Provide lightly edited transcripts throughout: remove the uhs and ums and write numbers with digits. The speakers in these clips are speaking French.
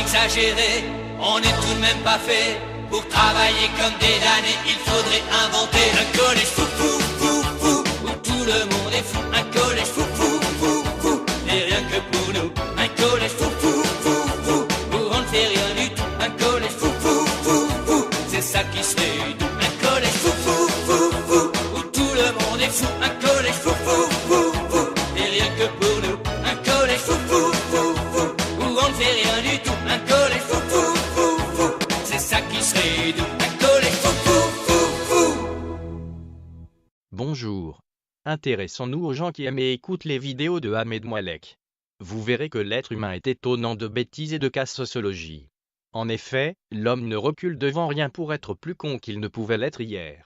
exagérer, on n'est tout de même pas fait. Pour travailler comme des damnés, il faudrait inventer un collège fou fou fou fou, où tout le monde est fou. Un collège fou fou fou fou, et rien que pour nous. Un collège fou fou fou fou, où on ne fait rien du tout. Un collège fou fou fou fou, c'est ça qui serait doux. Un collège fou fou fou fou, où tout le monde est fou. Un collège fou fou fou fou, et rien que pour nous. Un collège fou fou fou fou, où on ne fait rien du tout. Un collège fou fou fou fou, c'est ça qui serait doux. Un collège fou fou fou fou. Bonjour. Intéressons-nous aux gens qui aiment et écoutent les vidéos de Ahmed Moualek. Vous verrez que l'être humain est étonnant de bêtises et de casse sociologie. En effet, l'homme ne recule devant rien pour être plus con qu'il ne pouvait l'être hier.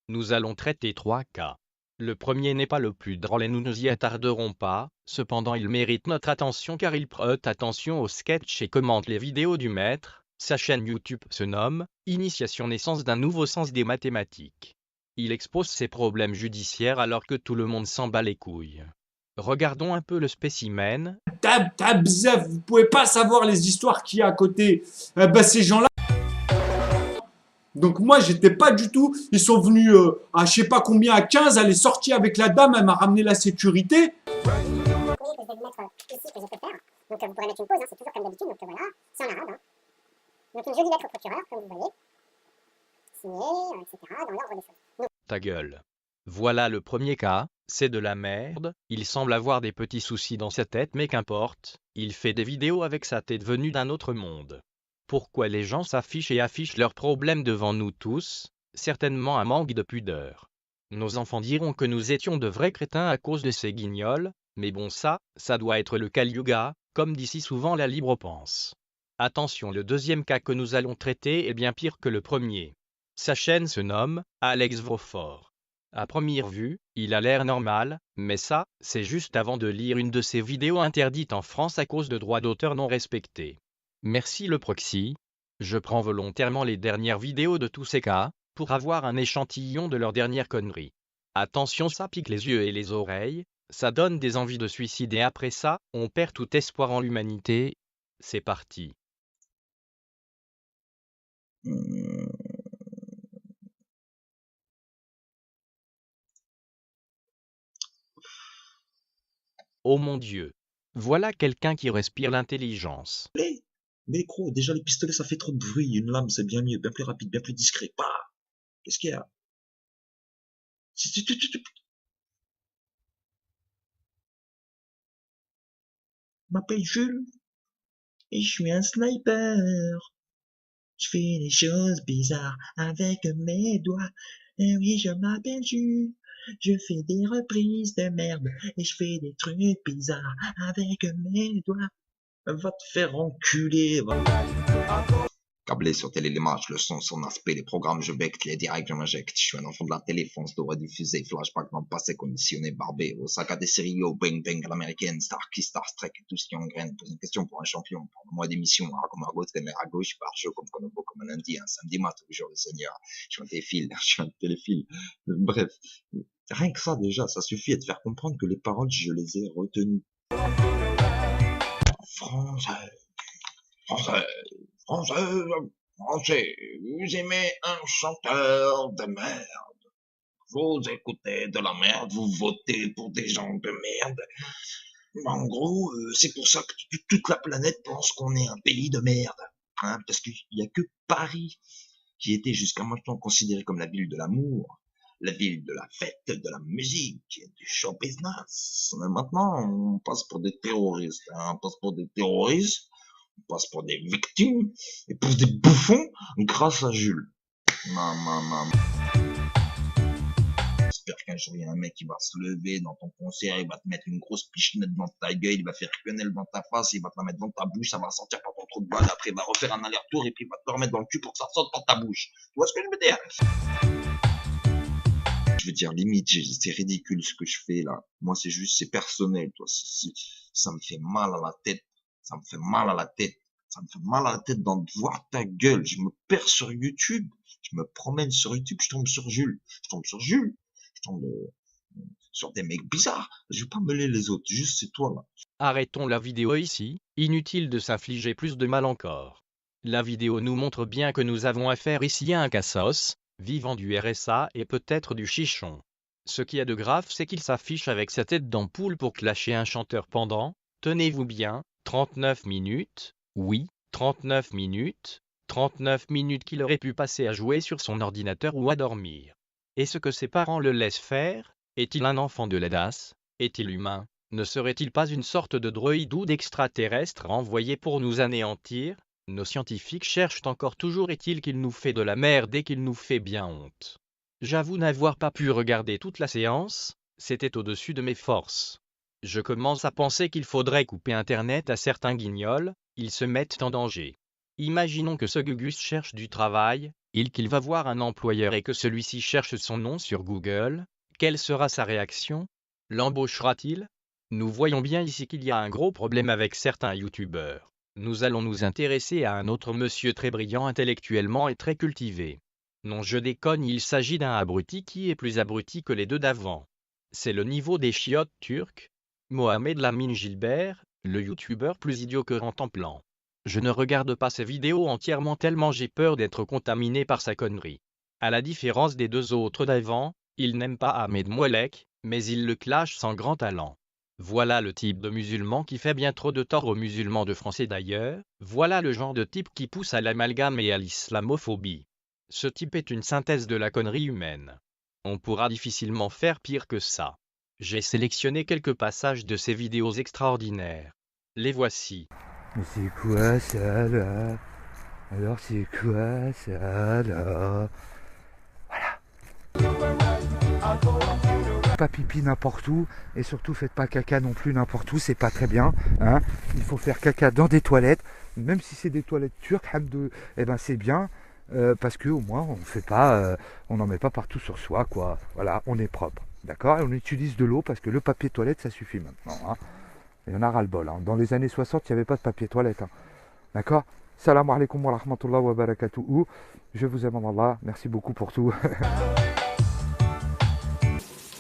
Nous allons traiter 3 cas. Le premier n'est pas le plus drôle et nous ne nous y attarderons pas, cependant il mérite notre attention car il prête attention aux sketchs et commente les vidéos du maître. Sa chaîne YouTube se nomme « Initiation naissance d'un nouveau sens des mathématiques ». Il expose ses problèmes judiciaires alors que tout le monde s'en bat les couilles. Regardons un peu le spécimen. T'as bzef, vous pouvez pas savoir les histoires qu'il y a à côté. Ces gens-là. Donc moi, j'étais pas du tout. Ils sont venus à je sais pas combien, à 15. Elle est sortie avec la dame, elle m'a ramené la sécurité. Que je vais vous mettre ici, que j'ai fait faire. Donc vous pourrez mettre une pause, c'est toujours comme d'habitude. Donc voilà, c'est en arabe. Donc une jolie lettre au procureur, comme vous voyez. Signée, etc. dans l'ordre des choses. Ta gueule. Voilà le premier cas, c'est de la merde, il semble avoir des petits soucis dans sa tête mais qu'importe, il fait des vidéos avec sa tête venue d'un autre monde. Pourquoi les gens s'affichent et affichent leurs problèmes devant nous tous? Certainement un manque de pudeur. Nos enfants diront que nous étions de vrais crétins à cause de ces guignols, mais bon ça doit être le Kali Yuga, comme dit si souvent la Libre pense. Attention, le deuxième cas que nous allons traiter est bien pire que le premier. Sa chaîne se nomme Alex Vaufort. À première vue, il a l'air normal, mais ça, c'est juste avant de lire une de ses vidéos interdites en France à cause de droits d'auteur non respectés. Merci le proxy. Je prends volontairement les dernières vidéos de tous ces cas, pour avoir un échantillon de leurs dernières conneries. Attention, ça pique les yeux et les oreilles, ça donne des envies de suicide et après ça, on perd tout espoir en l'humanité. C'est parti. Oh mon Dieu. Voilà quelqu'un qui respire l'intelligence. Mais gros, déjà les pistolets ça fait trop de bruit, une lame c'est bien mieux, bien plus rapide, bien plus discret. Bah, qu'est-ce qu'il y a? Je m'appelle Jules et je suis un sniper. Je fais des choses bizarres avec mes doigts. Et oui, je m'appelle Jules. Je fais des reprises de merde et je fais des trucs bizarres avec mes doigts. Va te faire enculer, va. Câblé sur Télélémage, le son, son aspect, les programmes, je becte, les directs, je m'injecte. Je suis un enfant de la téléphone, de rediffuser, flashback dans le passé, conditionné, barbé, au sac à des séries, au bang bang à l'américaine, Star Kiss, Star Trek, tout ce qui engraine. Pose une question pour un champion, parle-moi d'émission, comme à gauche, à gauche, par jeu, comme Konobo, comme un lundi, un samedi mat, tous les jours le Seigneur. Je suis un téléphile, je suis un téléphile. Bref. Rien que ça, déjà, ça suffit à te faire comprendre que les paroles, je les ai retenues. Français, français, français, français, vous aimez un chanteur de merde. Vous écoutez de la merde, vous votez pour des gens de merde. En gros, c'est pour ça que toute la planète pense qu'on est un pays de merde. Hein, parce qu'il n'y a que Paris qui était jusqu'à maintenant considéré comme la ville de l'amour, la ville de la fête, de la musique, du show business. Mais maintenant, on passe pour des terroristes. Hein, on passe pour des terroristes, on passe pour des victimes, et pour des bouffons, grâce à Jules. J'espère qu'un jour, il y a un mec qui va se lever dans ton concert, il va te mettre une grosse pichenette dans ta gueule, il va faire quenelle dans ta face, il va te la mettre dans ta bouche, ça va sortir par ton trou de balle, après il va refaire un aller-retour, et puis il va te le remettre dans le cul pour que ça sorte dans ta bouche. Tu vois ce que je veux dire? Je veux dire, limite, c'est ridicule ce que je fais là. Moi, c'est juste, c'est personnel, toi. Ça me fait mal à la tête. Ça me fait mal à la tête. Ça me fait mal à la tête d'en voir ta gueule. Je me perds sur YouTube. Je me promène sur YouTube. Je tombe sur Jules. Je tombe sur Jules. Je tombe sur des mecs bizarres. Je vais pas mêler les autres. Juste, c'est toi là. Arrêtons la vidéo ici. Inutile de s'infliger plus de mal encore. La vidéo nous montre bien que nous avons affaire ici à un cassos, vivant du RSA et peut-être du chichon. Ce qui est de grave, c'est qu'il s'affiche avec sa tête d'ampoule pour clasher un chanteur pendant, tenez-vous bien, 39 minutes, oui, 39 minutes, 39 minutes qu'il aurait pu passer à jouer sur son ordinateur ou à dormir. Est-ce que ses parents le laissent faire? Est-il un enfant de la DAS? Est-il humain? Ne serait-il pas une sorte de droïde ou d'extraterrestre envoyé pour nous anéantir? Nos scientifiques cherchent encore toujours, est-il qu'il nous fait de la merde et qu'il nous fait bien honte. J'avoue n'avoir pas pu regarder toute la séance, c'était au-dessus de mes forces. Je commence à penser qu'il faudrait couper Internet à certains guignols, ils se mettent en danger. Imaginons que ce Gugus cherche du travail, qu'il va voir un employeur et que celui-ci cherche son nom sur Google, quelle sera sa réaction? L'embauchera-t-il? Nous voyons bien ici qu'il y a un gros problème avec certains youtubeurs. Nous allons nous intéresser à un autre monsieur très brillant intellectuellement et très cultivé. Non, je déconne, il s'agit d'un abruti qui est plus abruti que les deux d'avant. C'est le niveau des chiottes turcs. Mohamed Lamine Gilbert, le youtubeur plus idiot que Rentemplant. Je ne regarde pas ses vidéos entièrement tellement j'ai peur d'être contaminé par sa connerie. À la différence des deux autres d'avant, il n'aime pas Ahmed Mouelek, mais il le clash sans grand talent. Voilà le type de musulman qui fait bien trop de tort aux musulmans de France et d'ailleurs, voilà le genre de type qui pousse à l'amalgame et à l'islamophobie. Ce type est une synthèse de la connerie humaine. On pourra difficilement faire pire que ça. J'ai sélectionné quelques passages de ces vidéos extraordinaires. Les voici. Mais c'est quoi ça là? Alors c'est quoi ça là? Pas pipi n'importe où et surtout faites pas caca non plus n'importe où, c'est pas très bien, hein. Il faut faire caca dans des toilettes, même si c'est des toilettes turques, eh ben c'est bien. Parce que au moins on fait pas, on n'en met pas partout sur soi, quoi. Voilà, on est propre, d'accord? Et on utilise de l'eau parce que le papier toilette ça suffit maintenant, hein. Il y en a ras le bol, hein. Dans les années 60 il n'y avait pas de papier toilette, hein. D'accord? Salam alaikum wa rahmatullah wa barakatuhu. Je vous aime en Allah, merci beaucoup pour tout.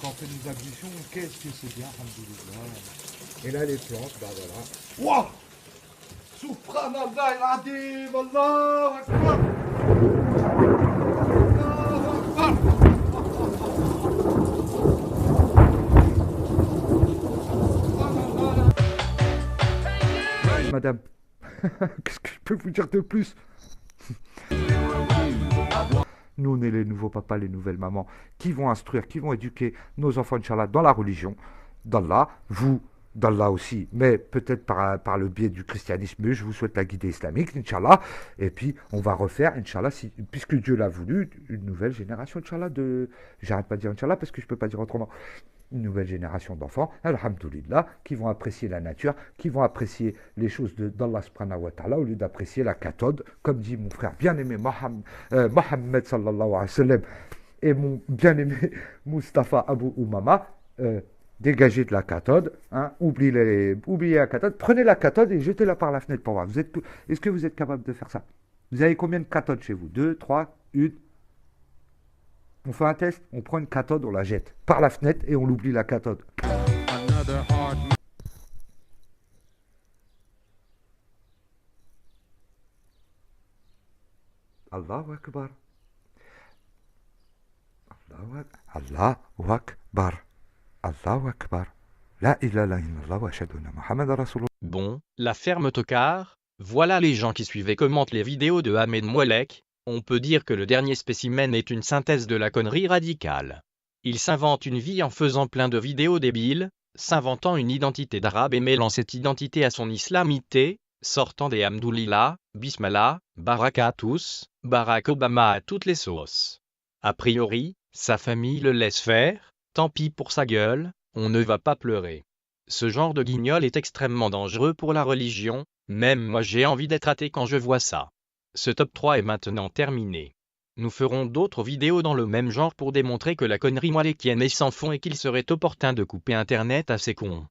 Quand on fait nos ablutions, qu'est-ce que c'est bien, alhamdoulilah. Et là les plantes, bah voilà. Wouah! Subhanallah al-Adim, Allahu Akbar! Madame, qu'est-ce que je peux vous dire de plus? Nous, on est les nouveaux papas, les nouvelles mamans, qui vont instruire, qui vont éduquer nos enfants, Inch'Allah, dans la religion, d'Allah, vous, d'Allah aussi, mais peut-être par le biais du christianisme, je vous souhaite la guidée islamique, Inch'Allah, et puis on va refaire, Inch'Allah, puisque Dieu l'a voulu, une nouvelle génération, Inch'Allah, j'arrête pas de dire Inch'Allah, parce que je ne peux pas dire autrement, une nouvelle génération d'enfants, alhamdoulilah, qui vont apprécier la nature, qui vont apprécier les choses d'Allah subhanahu wa ta'ala, au lieu d'apprécier la cathode, comme dit mon frère bien-aimé Mohammed sallallahu alayhi wa sallam, et mon bien-aimé Mustafa Abu Umama, dégagez de la cathode, hein, oubliez la cathode, prenez la cathode et jetez-la par la fenêtre pour voir. Est-ce que vous êtes capable de faire ça? Vous avez combien de cathodes chez vous? 2, 3, 1? On fait un test, on prend une cathode, on la jette par la fenêtre et on l'oublie la cathode. Allahu Akbar. Allahu Akbar. Allahu Akbar. La ilaha illallah wa ashhadu anna Muhammadan Rasulullah. Bon, la ferme tocard, voilà les gens qui suivent et commentent les vidéos de Ahmed Mouelek. On peut dire que le dernier spécimen est une synthèse de la connerie radicale. Il s'invente une vie en faisant plein de vidéos débiles, s'inventant une identité d'arabe et mêlant cette identité à son islamité, sortant des Hamdoulillah, Bismillah, Barakatous, Barack Obama à toutes les sauces. A priori, sa famille le laisse faire, tant pis pour sa gueule, on ne va pas pleurer. Ce genre de guignol est extrêmement dangereux pour la religion, même moi j'ai envie d'être athée quand je vois ça. Ce top 3 est maintenant terminé. Nous ferons d'autres vidéos dans le même genre pour démontrer que la connerie moilékienne est sans fond et qu'il serait opportun de couper Internet à ces cons.